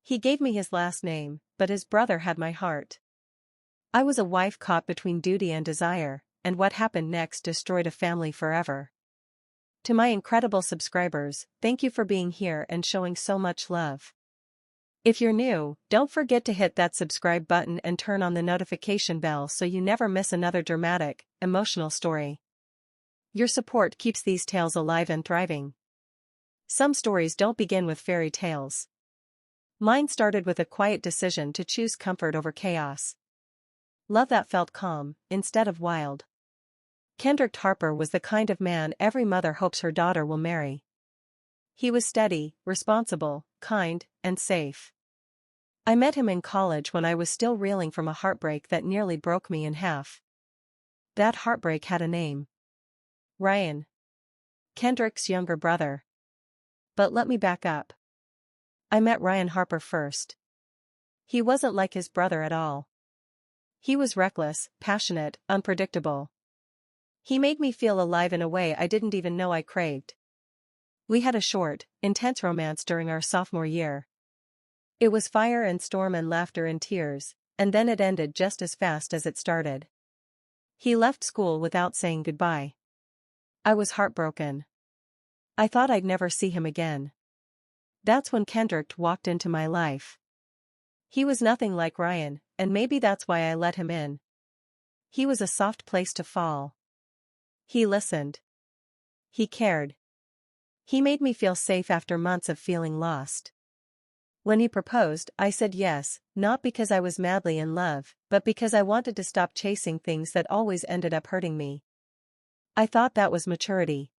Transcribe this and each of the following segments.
He gave me his last name, but his brother had my heart. I was a wife caught between duty and desire, and what happened next destroyed a family forever. To my incredible subscribers, thank you for being here and showing so much love. If you're new, don't forget to hit that subscribe button and turn on the notification bell so you never miss another dramatic, emotional story. Your support keeps these tales alive and thriving. Some stories don't begin with fairy tales. Mine started with a quiet decision to choose comfort over chaos. Love that felt calm, instead of wild. Kendrick Harper was the kind of man every mother hopes her daughter will marry. He was steady, responsible, kind, and safe. I met him in college when I was still reeling from a heartbreak that nearly broke me in half. That heartbreak had a name. Ryan. Kendrick's younger brother. But let me back up. I met Ryan Harper first. He wasn't like his brother at all. He was reckless, passionate, unpredictable. He made me feel alive in a way I didn't even know I craved. We had a short, intense romance during our sophomore year. It was fire and storm and laughter and tears, and then it ended just as fast as it started. He left school without saying goodbye. I was heartbroken. I thought I'd never see him again. That's when Kendrick walked into my life. He was nothing like Ryan, and maybe that's why I let him in. He was a soft place to fall. He listened. He cared. He made me feel safe after months of feeling lost. When he proposed, I said yes, not because I was madly in love, but because I wanted to stop chasing things that always ended up hurting me. I thought that was maturity.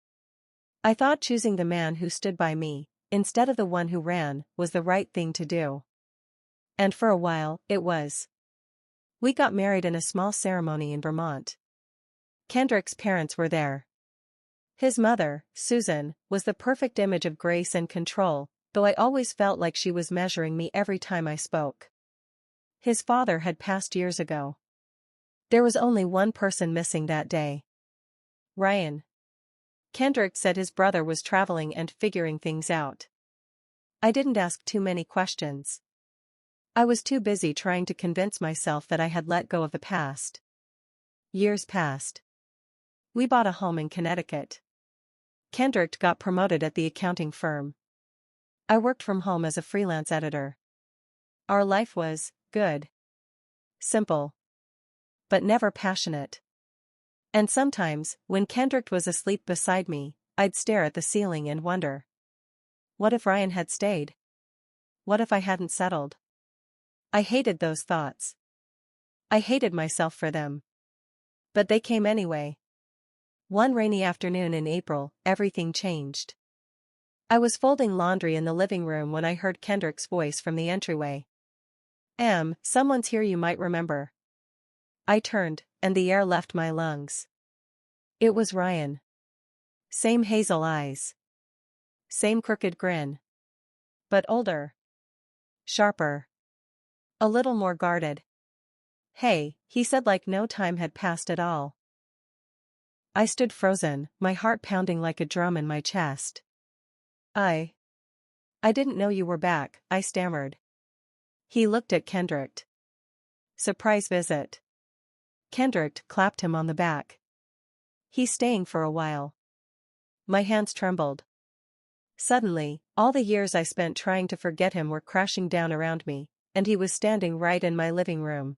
I thought choosing the man who stood by me, instead of the one who ran, was the right thing to do. And for a while, it was. We got married in a small ceremony in Vermont. Kendrick's parents were there. His mother, Susan, was the perfect image of grace and control, though I always felt like she was measuring me every time I spoke. His father had passed years ago. There was only one person missing that day. Ryan. Kendrick said his brother was traveling and figuring things out. I didn't ask too many questions. I was too busy trying to convince myself that I had let go of the past. Years passed. We bought a home in Connecticut. Kendrick got promoted at the accounting firm. I worked from home as a freelance editor. Our life was good. Simple. But never passionate. And sometimes, when Kendrick was asleep beside me, I'd stare at the ceiling and wonder. What if Ryan had stayed? What if I hadn't settled? I hated those thoughts. I hated myself for them. But they came anyway. One rainy afternoon in April, everything changed. I was folding laundry in the living room when I heard Kendrick's voice from the entryway. Someone's here you might remember. I turned, and the air left my lungs. It was Ryan. Same hazel eyes. Same crooked grin. But older. Sharper. A little more guarded. Hey, he said like no time had passed at all. I stood frozen, my heart pounding like a drum in my chest. I didn't know you were back, I stammered. He looked at Kendrick. Surprise visit. Kendrick clapped him on the back. He's staying for a while. My hands trembled. Suddenly, all the years I spent trying to forget him were crashing down around me, and he was standing right in my living room.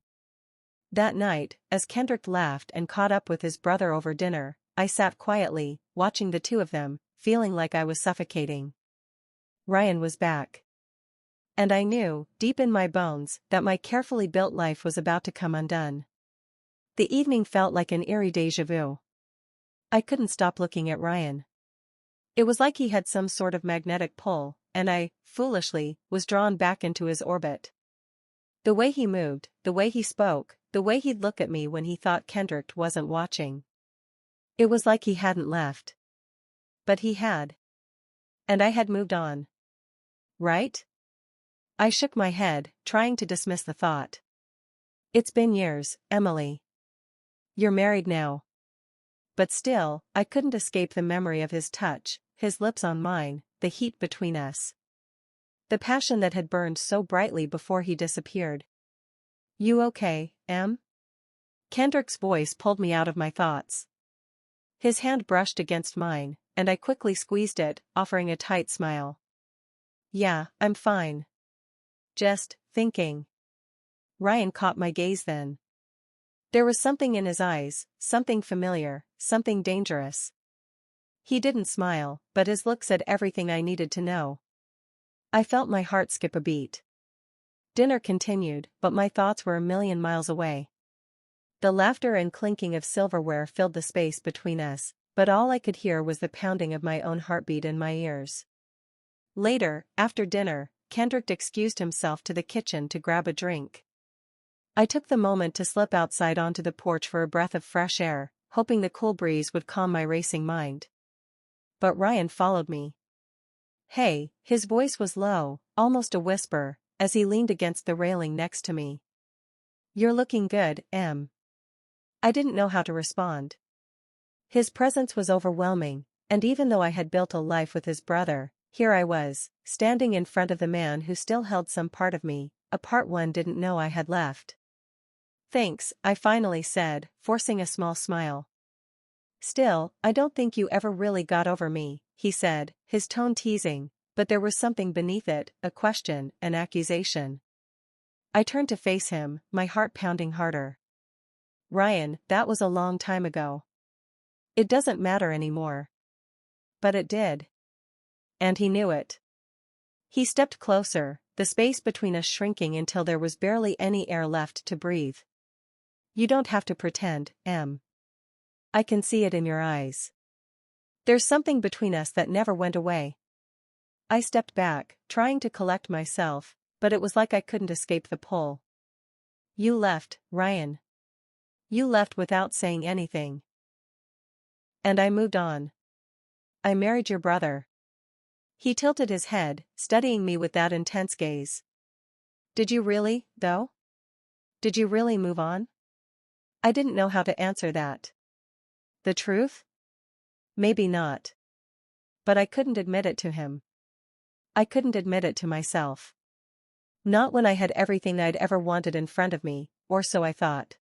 That night, as Kendrick laughed and caught up with his brother over dinner, I sat quietly, watching the two of them, feeling like I was suffocating. Ryan was back. And I knew, deep in my bones, that my carefully built life was about to come undone. The evening felt like an eerie déjà vu. I couldn't stop looking at Ryan. It was like he had some sort of magnetic pull, and I, foolishly, was drawn back into his orbit. The way he moved, the way he spoke, the way he'd look at me when he thought Kendrick wasn't watching. It was like he hadn't left. But he had. And I had moved on. Right? I shook my head, trying to dismiss the thought. It's been years, Emily. You're married now. But still, I couldn't escape the memory of his touch, his lips on mine, the heat between us. The passion that had burned so brightly before he disappeared. "You okay, Em?" Kendrick's voice pulled me out of my thoughts. His hand brushed against mine, and I quickly squeezed it, offering a tight smile. "Yeah, I'm fine. Just thinking." Ryan caught my gaze then. There was something in his eyes, something familiar, something dangerous. He didn't smile, but his look said everything I needed to know. I felt my heart skip a beat. Dinner continued, but my thoughts were a million miles away. The laughter and clinking of silverware filled the space between us, but all I could hear was the pounding of my own heartbeat in my ears. Later, after dinner, Kendrick excused himself to the kitchen to grab a drink. I took the moment to slip outside onto the porch for a breath of fresh air, hoping the cool breeze would calm my racing mind. But Ryan followed me. "Hey," his voice was low, almost a whisper, as he leaned against the railing next to me. "You're looking good, Em." I didn't know how to respond. His presence was overwhelming, and even though I had built a life with his brother, here I was, standing in front of the man who still held some part of me, a part one didn't know I had left. "Thanks," I finally said, forcing a small smile. "Still, I don't think you ever really got over me," he said, his tone teasing, but there was something beneath it, a question, an accusation. I turned to face him, my heart pounding harder. "Ryan, that was a long time ago. It doesn't matter anymore." But it did. And he knew it. He stepped closer, the space between us shrinking until there was barely any air left to breathe. "You don't have to pretend, Em. I can see it in your eyes. There's something between us that never went away." I stepped back, trying to collect myself, but it was like I couldn't escape the pull. "You left, Ryan. You left without saying anything. And I moved on. I married your brother." He tilted his head, studying me with that intense gaze. "Did you really, though? Did you really move on?" I didn't know how to answer that. The truth? Maybe not. But I couldn't admit it to him. I couldn't admit it to myself. Not when I had everything I'd ever wanted in front of me, or so I thought.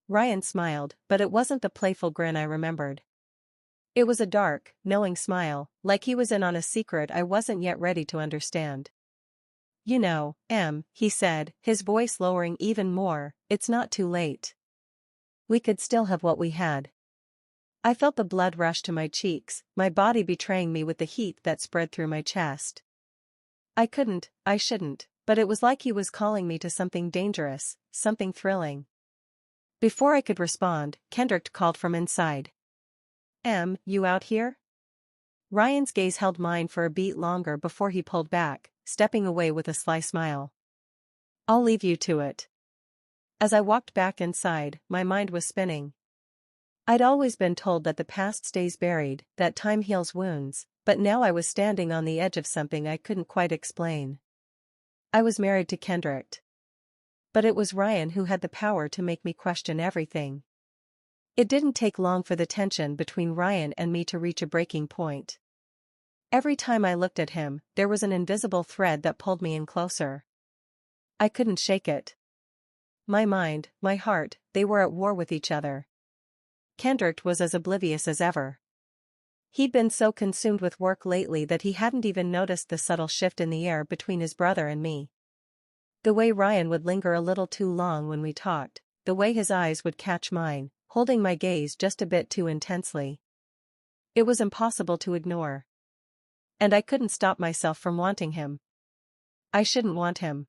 Ryan smiled, but it wasn't the playful grin I remembered. It was a dark, knowing smile, like he was in on a secret I wasn't yet ready to understand. "You know, Em," he said, his voice lowering even more, "it's not too late. We could still have what we had." I felt the blood rush to my cheeks, my body betraying me with the heat that spread through my chest. I shouldn't, but it was like he was calling me to something dangerous, something thrilling. Before I could respond, Kendrick called from inside. "Em, you out here?" Ryan's gaze held mine for a beat longer before he pulled back, stepping away with a sly smile. "I'll leave you to it." As I walked back inside, my mind was spinning. I'd always been told that the past stays buried, that time heals wounds, but now I was standing on the edge of something I couldn't quite explain. I was married to Kendrick. But it was Ryan who had the power to make me question everything. It didn't take long for the tension between Ryan and me to reach a breaking point. Every time I looked at him, there was an invisible thread that pulled me in closer. I couldn't shake it. My mind, my heart, they were at war with each other. Kendrick was as oblivious as ever. He'd been so consumed with work lately that he hadn't even noticed the subtle shift in the air between his brother and me. The way Ryan would linger a little too long when we talked, the way his eyes would catch mine, holding my gaze just a bit too intensely. It was impossible to ignore. And I couldn't stop myself from wanting him. I shouldn't want him.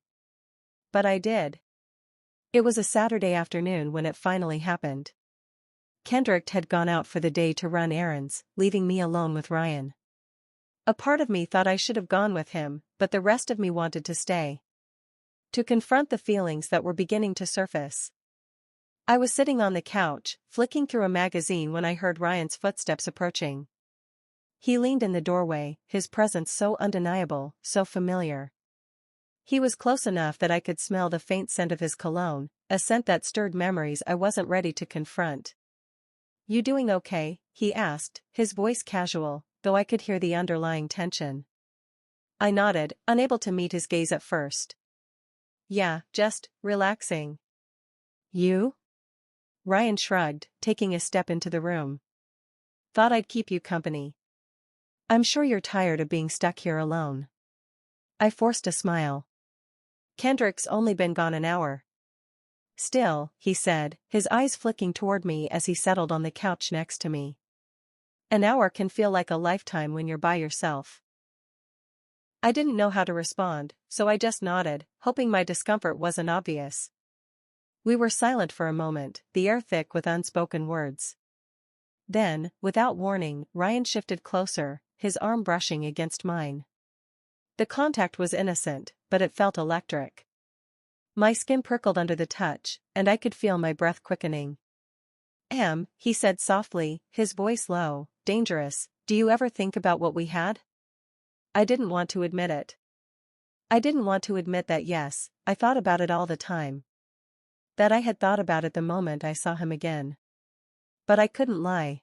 But I did. It was a Saturday afternoon when it finally happened. Kendrick had gone out for the day to run errands, leaving me alone with Ryan. A part of me thought I should have gone with him, but the rest of me wanted to stay. To confront the feelings that were beginning to surface. I was sitting on the couch, flicking through a magazine when I heard Ryan's footsteps approaching. He leaned in the doorway, his presence so undeniable, so familiar. He was close enough that I could smell the faint scent of his cologne, a scent that stirred memories I wasn't ready to confront. "You doing okay?" he asked, his voice casual, though I could hear the underlying tension. I nodded, unable to meet his gaze at first. Yeah, just relaxing. You? Ryan shrugged, taking a step into the room. Thought I'd keep you company. I'm sure you're tired of being stuck here alone. I forced a smile. Kendrick's only been gone an hour. Still, he said, his eyes flicking toward me as he settled on the couch next to me. An hour can feel like a lifetime when you're by yourself. I didn't know how to respond, so I just nodded, hoping my discomfort wasn't obvious. We were silent for a moment, the air thick with unspoken words. Then, without warning, Ryan shifted closer, his arm brushing against mine. The contact was innocent, but it felt electric. My skin prickled under the touch, and I could feel my breath quickening. He said softly, his voice low, dangerous, do you ever think about what we had? I didn't want to admit it. I didn't want to admit that yes, I thought about it all the time. That I had thought about it the moment I saw him again. But I couldn't lie.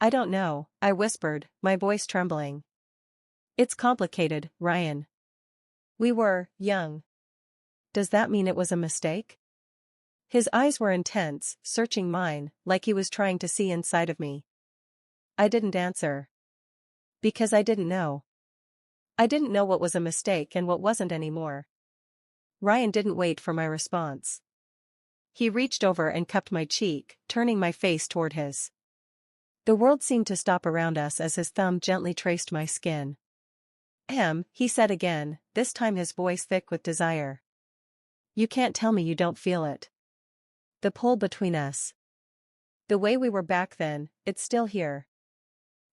I don't know, I whispered, my voice trembling. It's complicated, Ryan. We were young. Does that mean it was a mistake? His eyes were intense, searching mine, like he was trying to see inside of me. I didn't answer. Because I didn't know. I didn't know what was a mistake and what wasn't anymore. Ryan didn't wait for my response. He reached over and cupped my cheek, turning my face toward his. The world seemed to stop around us as his thumb gently traced my skin. He said again, this time his voice thick with desire. You can't tell me you don't feel it. The pull between us. The way we were back then, it's still here.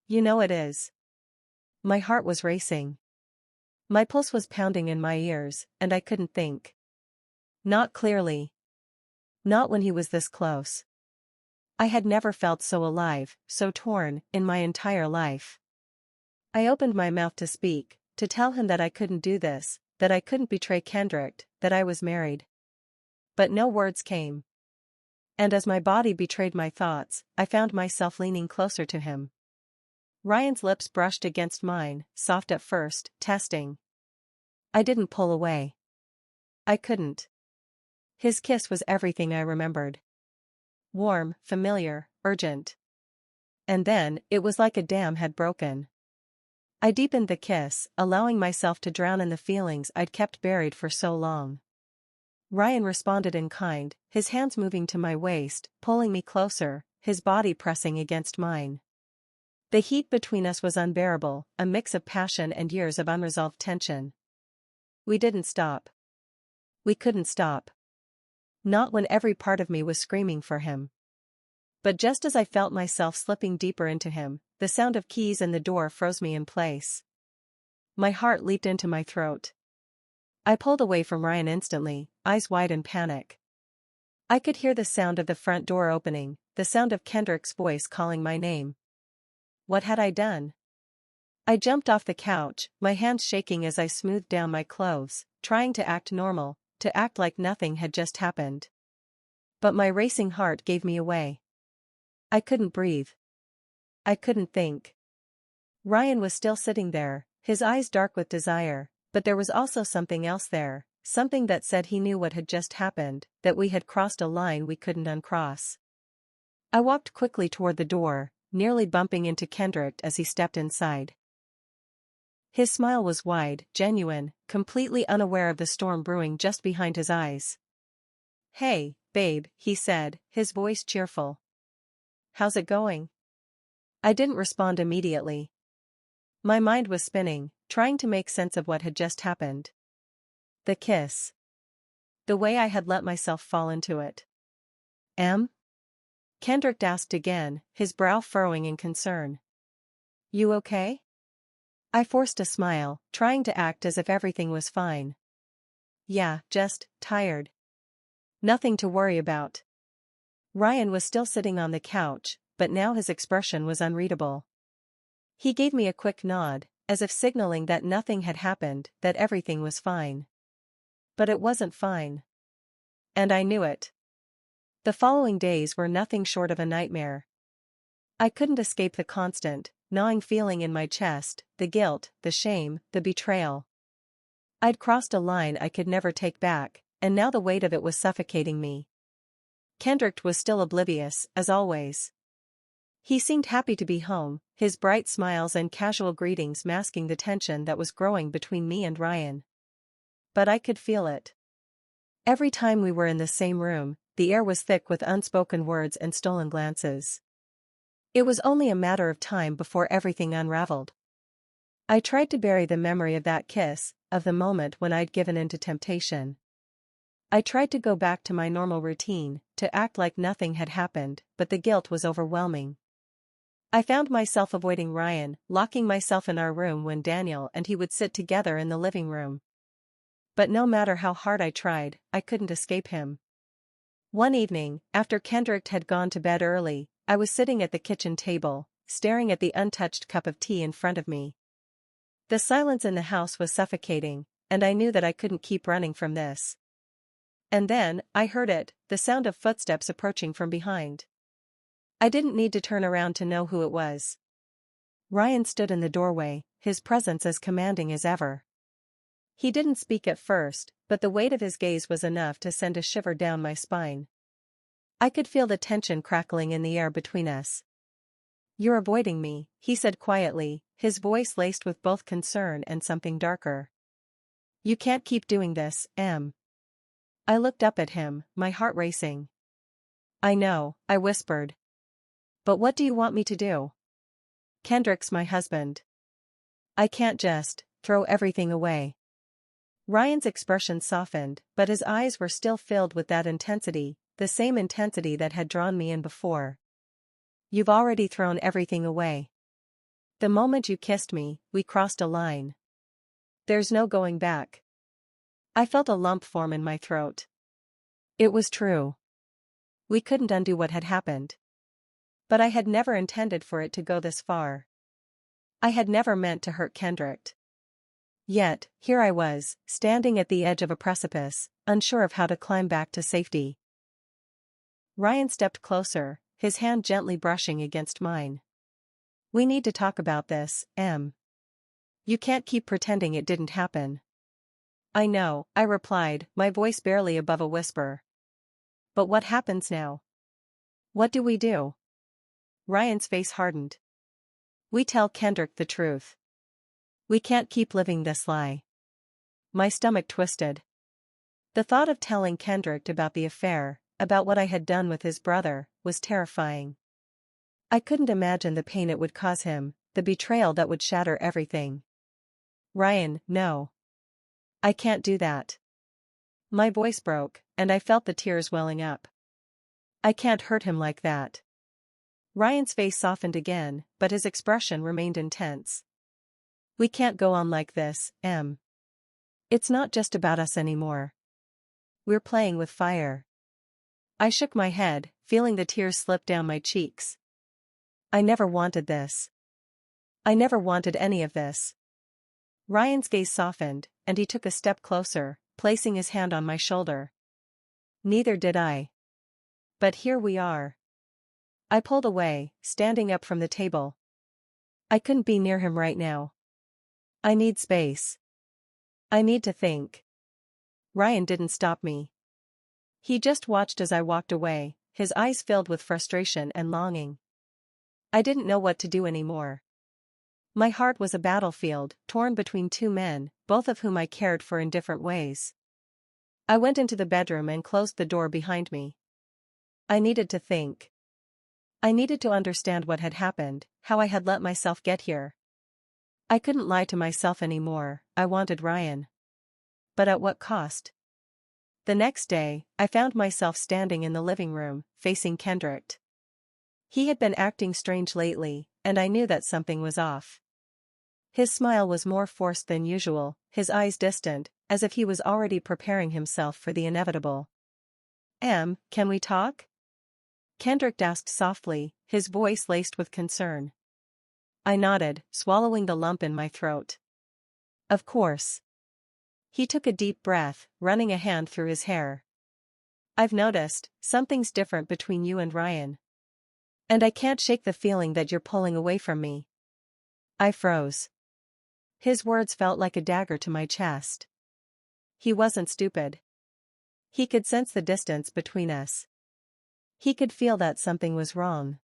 You know it is. My heart was racing. My pulse was pounding in my ears, and I couldn't think. Not clearly. Not when he was this close. I had never felt so alive, so torn, in my entire life. I opened my mouth to speak, to tell him that I couldn't do this, that I couldn't betray Kendrick, that I was married. But no words came. And as my body betrayed my thoughts, I found myself leaning closer to him. Ryan's lips brushed against mine, soft at first, testing. I didn't pull away. I couldn't. His kiss was everything I remembered. Warm, familiar, urgent. And then, it was like a dam had broken. I deepened the kiss, allowing myself to drown in the feelings I'd kept buried for so long. Ryan responded in kind, his hands moving to my waist, pulling me closer, his body pressing against mine. The heat between us was unbearable, a mix of passion and years of unresolved tension. We didn't stop. We couldn't stop. Not when every part of me was screaming for him. But just as I felt myself slipping deeper into him, the sound of keys in the door froze me in place. My heart leaped into my throat. I pulled away from Ryan instantly, eyes wide in panic. I could hear the sound of the front door opening, the sound of Kendrick's voice calling my name. What had I done? I jumped off the couch, my hands shaking as I smoothed down my clothes, trying to act normal, to act like nothing had just happened. But my racing heart gave me away. I couldn't breathe. I couldn't think. Ryan was still sitting there, his eyes dark with desire, but there was also something else there, something that said he knew what had just happened, that we had crossed a line we couldn't uncross. I walked quickly toward the door, nearly bumping into Kendrick as he stepped inside. His smile was wide, genuine, completely unaware of the storm brewing just behind his eyes. Hey, babe, he said, his voice cheerful. How's it going? I didn't respond immediately. My mind was spinning, trying to make sense of what had just happened. The kiss. The way I had let myself fall into it. Kendrick asked again, his brow furrowing in concern. You okay? I forced a smile, trying to act as if everything was fine. Yeah, just tired. Nothing to worry about. Ryan was still sitting on the couch, but now his expression was unreadable. He gave me a quick nod, as if signaling that nothing had happened, that everything was fine. But it wasn't fine. And I knew it. The following days were nothing short of a nightmare. I couldn't escape the constant, gnawing feeling in my chest, the guilt, the shame, the betrayal. I'd crossed a line I could never take back, and now the weight of it was suffocating me. Kendrick was still oblivious, as always. He seemed happy to be home, his bright smiles and casual greetings masking the tension that was growing between me and Ryan. But I could feel it. Every time we were in the same room, the air was thick with unspoken words and stolen glances. It was only a matter of time before everything unraveled. I tried to bury the memory of that kiss, of the moment when I'd given in to temptation. I tried to go back to my normal routine, to act like nothing had happened, but the guilt was overwhelming. I found myself avoiding Ryan, locking myself in our room when Daniel and he would sit together in the living room. But no matter how hard I tried, I couldn't escape him. One evening, after Kendrick had gone to bed early, I was sitting at the kitchen table, staring at the untouched cup of tea in front of me. The silence in the house was suffocating, and I knew that I couldn't keep running from this. And then, I heard it, the sound of footsteps approaching from behind. I didn't need to turn around to know who it was. Ryan stood in the doorway, his presence as commanding as ever. He didn't speak at first, but the weight of his gaze was enough to send a shiver down my spine. I could feel the tension crackling in the air between us. "You're avoiding me," he said quietly, his voice laced with both concern and something darker. "You can't keep doing this, Em." I looked up at him, my heart racing. "I know," I whispered. "But what do you want me to do? Kendrick's my husband. I can't just throw everything away." Ryan's expression softened, but his eyes were still filled with that intensity, the same intensity that had drawn me in before. "You've already thrown everything away. The moment you kissed me, we crossed a line. There's no going back." I felt a lump form in my throat. It was true. We couldn't undo what had happened. But I had never intended for it to go this far. I had never meant to hurt Kendrick. Yet, here I was, standing at the edge of a precipice, unsure of how to climb back to safety. Ryan stepped closer, his hand gently brushing against mine. "We need to talk about this, Em. You can't keep pretending it didn't happen." "I know," I replied, my voice barely above a whisper. "But what happens now? What do we do?" Ryan's face hardened. "We tell Kendrick the truth. We can't keep living this lie." My stomach twisted. The thought of telling Kendrick about the affair, about what I had done with his brother, was terrifying. I couldn't imagine the pain it would cause him, the betrayal that would shatter everything. "Ryan, no. I can't do that." My voice broke, and I felt the tears welling up. "I can't hurt him like that." Ryan's face softened again, but his expression remained intense. "We can't go on like this, Em. It's not just about us anymore. We're playing with fire." I shook my head, feeling the tears slip down my cheeks. "I never wanted this. I never wanted any of this." Ryan's gaze softened, and he took a step closer, placing his hand on my shoulder. "Neither did I. But here we are." I pulled away, standing up from the table. I couldn't be near him right now. I need space. I need to think. Ryan didn't stop me. He just watched as I walked away, his eyes filled with frustration and longing. I didn't know what to do anymore. My heart was a battlefield, torn between two men, both of whom I cared for in different ways. I went into the bedroom and closed the door behind me. I needed to think. I needed to understand what had happened, how I had let myself get here. I couldn't lie to myself anymore. I wanted Ryan. But at what cost? The next day, I found myself standing in the living room, facing Kendrick. He had been acting strange lately, and I knew that something was off. His smile was more forced than usual, his eyes distant, as if he was already preparing himself for the inevitable. "Em, can we talk?" Kendrick asked softly, his voice laced with concern. I nodded, swallowing the lump in my throat. "Of course." He took a deep breath, running a hand through his hair. "I've noticed, something's different between you and Ryan. And I can't shake the feeling that you're pulling away from me." I froze. His words felt like a dagger to my chest. He wasn't stupid. He could sense the distance between us. He could feel that something was wrong.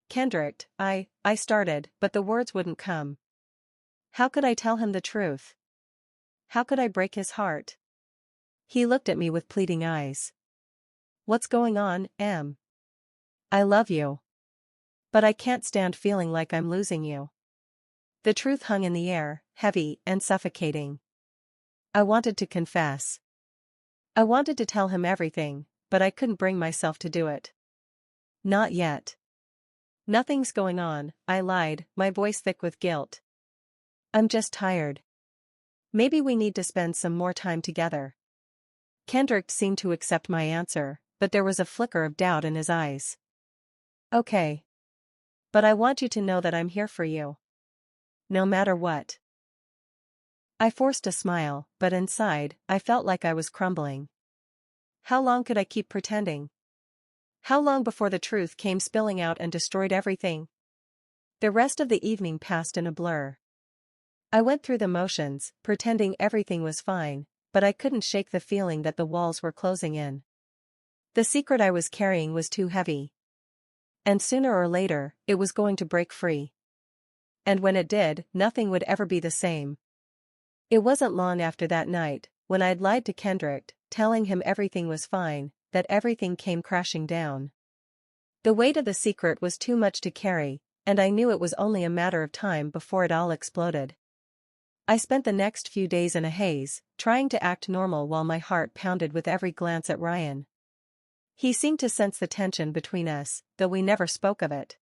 Kendrick, I started, but the words wouldn't come. How could I tell him the truth? How could I break his heart? He looked at me with pleading eyes. What's going on, Em? I love you. But I can't stand feeling like I'm losing you. The truth hung in the air, heavy and suffocating. I wanted to confess. I wanted to tell him everything, but I couldn't bring myself to do it. Not yet. Nothing's going on, I lied, my voice thick with guilt. I'm just tired. Maybe we need to spend some more time together. Kendrick seemed to accept my answer, but there was a flicker of doubt in his eyes. Okay. But I want you to know that I'm here for you. No matter what. I forced a smile, but inside, I felt like I was crumbling. How long could I keep pretending? How long before the truth came spilling out and destroyed everything? The rest of the evening passed in a blur. I went through the motions, pretending everything was fine, but I couldn't shake the feeling that the walls were closing in. The secret I was carrying was too heavy. And sooner or later, it was going to break free. And when it did, nothing would ever be the same. It wasn't long after that night, when I'd lied to Kendrick, telling him everything was fine, that everything came crashing down. The weight of the secret was too much to carry, and I knew it was only a matter of time before it all exploded. I spent the next few days in a haze, trying to act normal while my heart pounded with every glance at Ryan. He seemed to sense the tension between us, though we never spoke of it.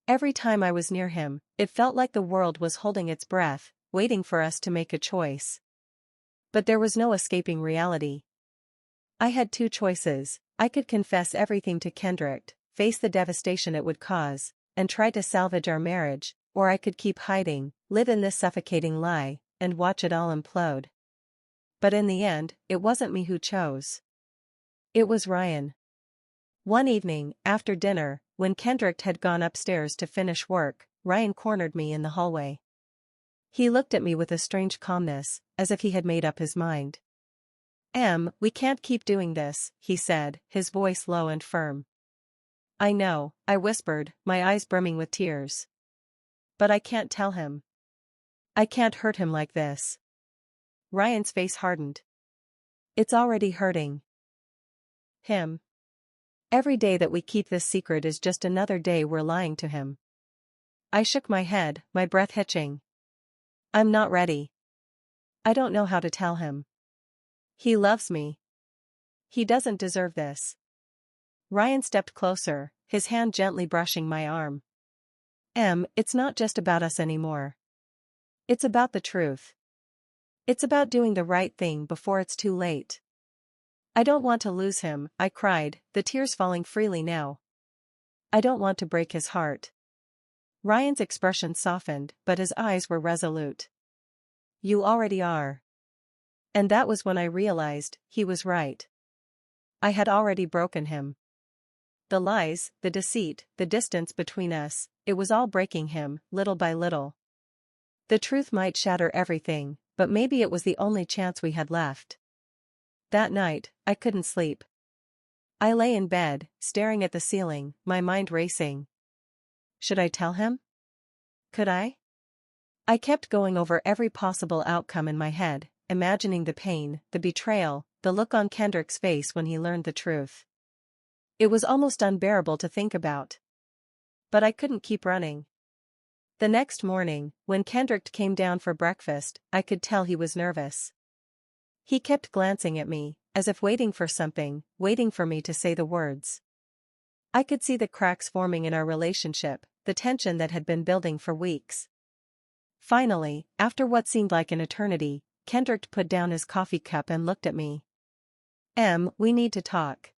Every time I was near him, it felt like the world was holding its breath, waiting for us to make a choice. But there was no escaping reality. I had two choices: I could confess everything to Kendrick, face the devastation it would cause, and try to salvage our marriage, or I could keep hiding, live in this suffocating lie, and watch it all implode. But in the end, it wasn't me who chose. It was Ryan. One evening, after dinner, when Kendrick had gone upstairs to finish work, Ryan cornered me in the hallway. He looked at me with a strange calmness, as if he had made up his mind. Em, we can't keep doing this, he said, his voice low and firm. I know, I whispered, my eyes brimming with tears. But I can't tell him. I can't hurt him like this. Ryan's face hardened. It's already hurting him. Every day that we keep this secret is just another day we're lying to him. I shook my head, my breath hitching. I'm not ready. I don't know how to tell him. He loves me. He doesn't deserve this. Ryan stepped closer, his hand gently brushing my arm. Em, it's not just about us anymore. It's about the truth. It's about doing the right thing before it's too late. I don't want to lose him, I cried, the tears falling freely now. I don't want to break his heart. Ryan's expression softened, but his eyes were resolute. You already are. And that was when I realized, he was right. I had already broken him. The lies, the deceit, the distance between us, it was all breaking him, little by little. The truth might shatter everything, but maybe it was the only chance we had left. That night, I couldn't sleep. I lay in bed, staring at the ceiling, my mind racing. Should I tell him? Could I? I kept going over every possible outcome in my head, imagining the pain, the betrayal, the look on Kendrick's face when he learned the truth. It was almost unbearable to think about. But I couldn't keep running. The next morning, when Kendrick came down for breakfast, I could tell he was nervous. He kept glancing at me, as if waiting for something, waiting for me to say the words. I could see the cracks forming in our relationship, the tension that had been building for weeks. Finally, after what seemed like an eternity, Kendrick put down his coffee cup and looked at me. Em, we need to talk.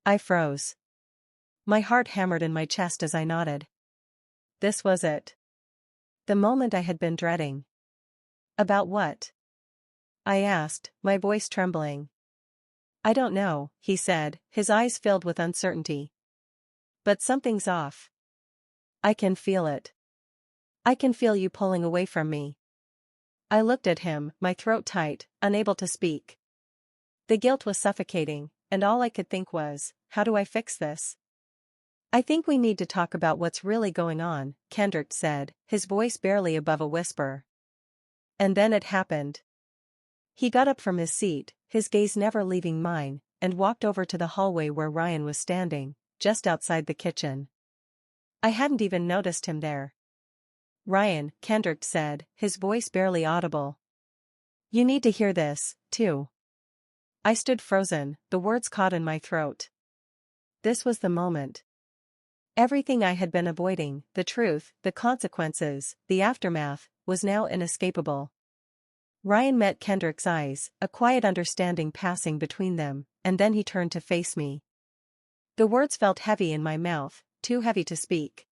I froze. My heart hammered in my chest as I nodded. This was it. The moment I had been dreading. About what? I asked, my voice trembling. I don't know, he said, his eyes filled with uncertainty. But something's off. I can feel it. I can feel you pulling away from me. I looked at him, my throat tight, unable to speak. The guilt was suffocating, and all I could think was, how do I fix this? I think we need to talk about what's really going on, Kendrick said, his voice barely above a whisper. And then it happened. He got up from his seat, his gaze never leaving mine, and walked over to the hallway where Ryan was standing, just outside the kitchen. I hadn't even noticed him there. Ryan, Kendrick said, his voice barely audible. You need to hear this, too. I stood frozen, the words caught in my throat. This was the moment. Everything I had been avoiding, the truth, the consequences, the aftermath, was now inescapable. Ryan met Kendrick's eyes, a quiet understanding passing between them, and then he turned to face me. The words felt heavy in my mouth, too heavy to speak.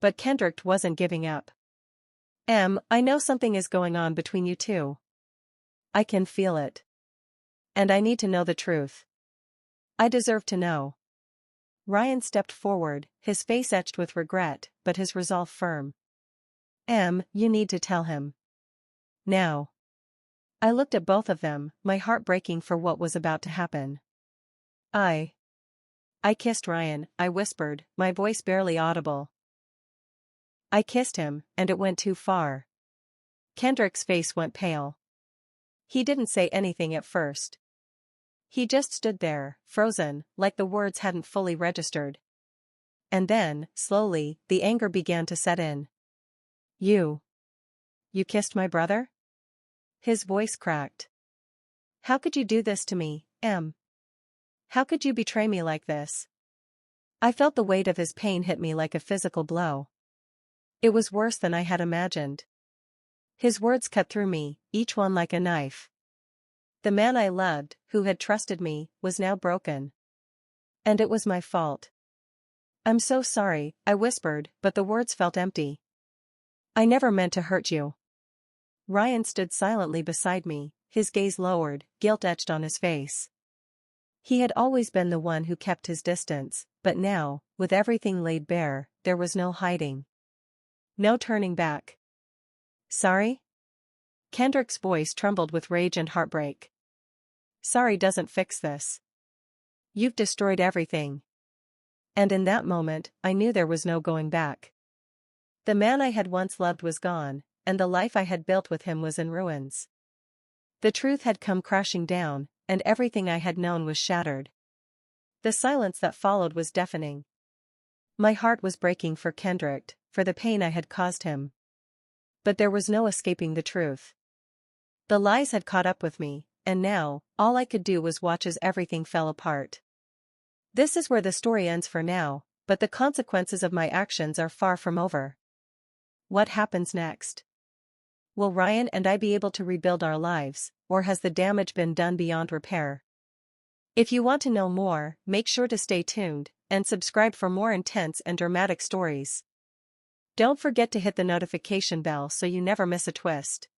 But Kendrick wasn't giving up. I know something is going on between you two. I can feel it. And I need to know the truth. I deserve to know. Ryan stepped forward, his face etched with regret, but his resolve firm. You need to tell him. Now. I looked at both of them, my heart breaking for what was about to happen. I kissed Ryan, I whispered, my voice barely audible. I kissed him, and it went too far. Kendrick's face went pale. He didn't say anything at first. He just stood there, frozen, like the words hadn't fully registered. And then, slowly, the anger began to set in. You kissed my brother? His voice cracked. How could you do this to me, Em? How could you betray me like this? I felt the weight of his pain hit me like a physical blow. It was worse than I had imagined. His words cut through me, each one like a knife. The man I loved, who had trusted me, was now broken. And it was my fault. I'm so sorry, I whispered, but the words felt empty. I never meant to hurt you. Ryan stood silently beside me, his gaze lowered, guilt etched on his face. He had always been the one who kept his distance, but now, with everything laid bare, there was no hiding. No turning back. Sorry? Kendrick's voice trembled with rage and heartbreak. Sorry doesn't fix this. You've destroyed everything. And in that moment, I knew there was no going back. The man I had once loved was gone, and the life I had built with him was in ruins. The truth had come crashing down, and everything I had known was shattered. The silence that followed was deafening. My heart was breaking for Kendrick, for the pain I had caused him. But there was no escaping the truth. The lies had caught up with me, and now, all I could do was watch as everything fell apart. This is where the story ends for now, but the consequences of my actions are far from over. What happens next? Will Ryan and I be able to rebuild our lives, or has the damage been done beyond repair? If you want to know more, make sure to stay tuned, and subscribe for more intense and dramatic stories. Don't forget to hit the notification bell so you never miss a twist.